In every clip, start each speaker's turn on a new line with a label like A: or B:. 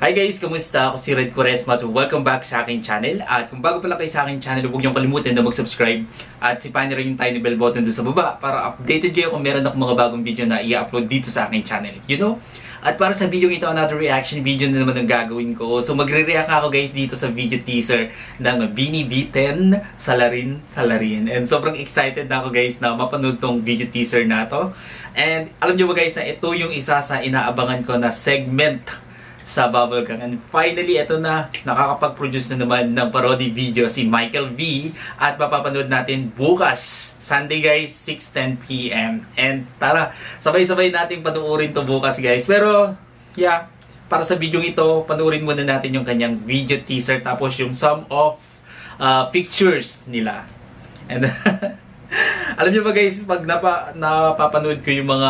A: Hi guys! Kamusta? Ako si Red Quaresma at welcome back sa aking channel. At kung bago pala kayo sa aking channel, huwag niyong kalimutan na mag-subscribe at sipahin niyo rin yung tiny bell button doon sa baba para updated kayo kung meron akong mga bagong video na i-upload dito sa aking channel. You know? At para sa video ito, another reaction video na naman ang gagawin ko. So magre-react ako guys dito sa video teaser ng Beanie B10 Salarin Salarin. And sobrang excited na ako guys na mapanood tong video teaser na to. And alam niyo ba guys na ito yung isa sa inaabangan ko na segment sa Bubblegum. And finally, ito na, nakakapag-produce na naman ng parody video si Michael V. At mapapanood natin bukas, Sunday guys, 6:10 PM. And tara, sabay-sabay natin panoorin to bukas guys. Pero, yeah, para sa video ito, panoorin muna natin yung kanyang video teaser tapos yung sum of pictures nila. And alam niyo ba guys, pag napapanood ko yung mga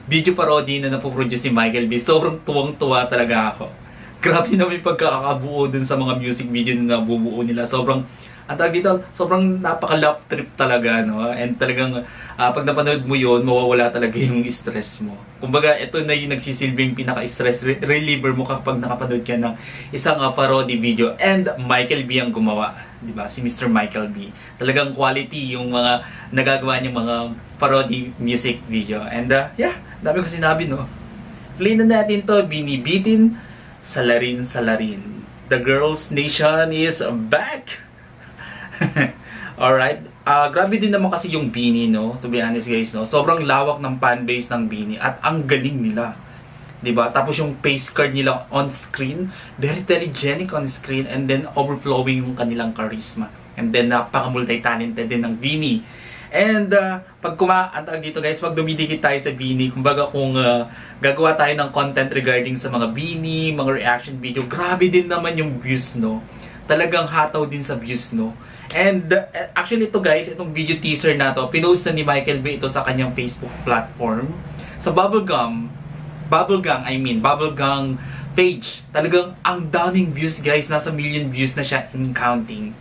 A: video parody na napoproduce ni Michael B, sobrang tuwang-tuwa talaga ako. Grabe naman yung pagkakabuo dun sa mga music video na nabubuo nila. Sobrang, ang tawag dito, sobrang napaka-love trip talaga, no? And talagang, pag napanood mo yun, mawawala talaga yung stress mo. Kumbaga, ito na yung nagsisilbing pinaka-stress reliever mo kapag nakapanood ka ng isang parody video. And Michael B ang gumawa, di ba? Si Mr. Michael B. Talagang quality yung mga nagagawa niyang mga parody music video. And yeah, dami ko sinabi, no? Play na natin to, Beanie B10 Salarin Salarin. The Girls Nation is back! Alright. Grabe din naman kasi yung Beanie, no? To be honest guys, no? Sobrang lawak ng fanbase ng Beanie at ang galing nila. 'Di ba? Tapos yung face card nila on screen, very telegenic on screen, and then overflowing yung kanilang charisma. And then napaka-multi-talented din ng Beanie. And pag kumaantag dito guys, pag dumidikit tayo sa Beanie, kumbaga kung gagawa tayo ng content regarding sa mga Beanie, mga reaction video, grabe din naman yung views, no? Talagang hataw din sa views, no? And actually ito guys, itong video teaser na to, pinost na ni Michael B ito sa kanyang Facebook platform. Sa Bubblegum page. Talagang ang daming views guys, nasa million views na siya in counting.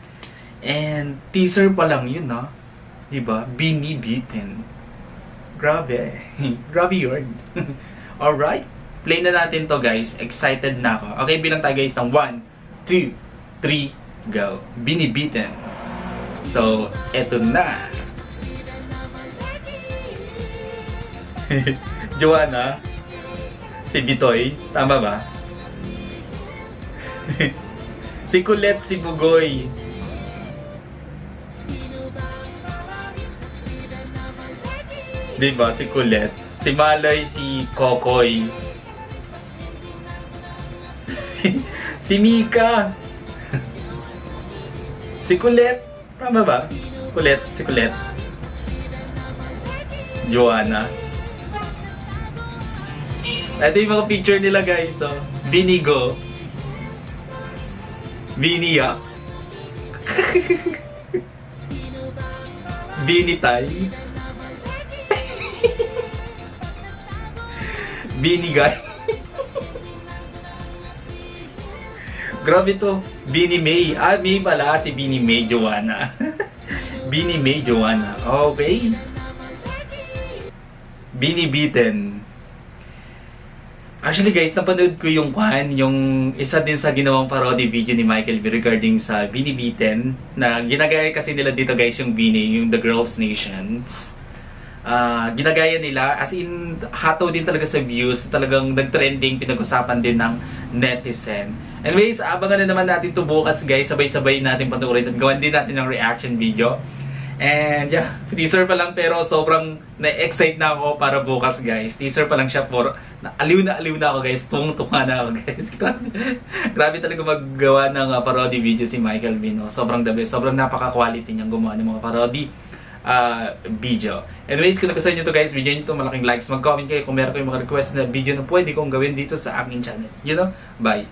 A: And teaser pa lang yun, ha? Diba? Beanie B10. Grabe. Grabe yun. Alright. Play na natin to guys. Excited na ako. Okay, bilang tayo guys ng 1, 2, 3, go. Beanie B10. So, eto na. Joanna. Si Bitoy. Tama ba? Si Colette, si Bugoy. Diba? Si Colette. Si Malay, si Kokoy. Si Mika. Si Colette. Tama ba? Colette. Si Colette. Joanna. Ito yung mga picture nila guys. So, Binigo. Binia. Binitay. Binigay. Grabe to. Beanie May. May pala si Beanie May Joanna. Beanie May Joanna. Okay. Beanie B10. Actually guys, napanood ko yung isa din sa ginawang parody video ni Michael B regarding sa Beanie B10 na ginagaya kasi nila dito guys yung Beanie, yung The Girls Nations. Ginagaya nila as in hataw din talaga sa views, talagang nag-trending, pinag-usapan din ng netizen. Anyways, abangan na naman natin to bukas guys, sabay-sabay natin panoorin at gawan din natin ng reaction video. And yeah, teaser pa lang pero sobrang na-excite na ako para bukas guys. Teaser pa lang siya for aliw na ako guys. Tuwang-tuwa na ako guys. Grabe talaga maggawa ng parody video si Michael B, no? Sobrang the best. Sobrang napaka-quality niyang gumawa ng mga parody video. Anyways, kung nagustuhan nyo to guys, video nyo to, malaking likes. Mag-comment kayo kung meron kayong mga request na video na pwede kong gawin dito sa aking channel. You know? Bye!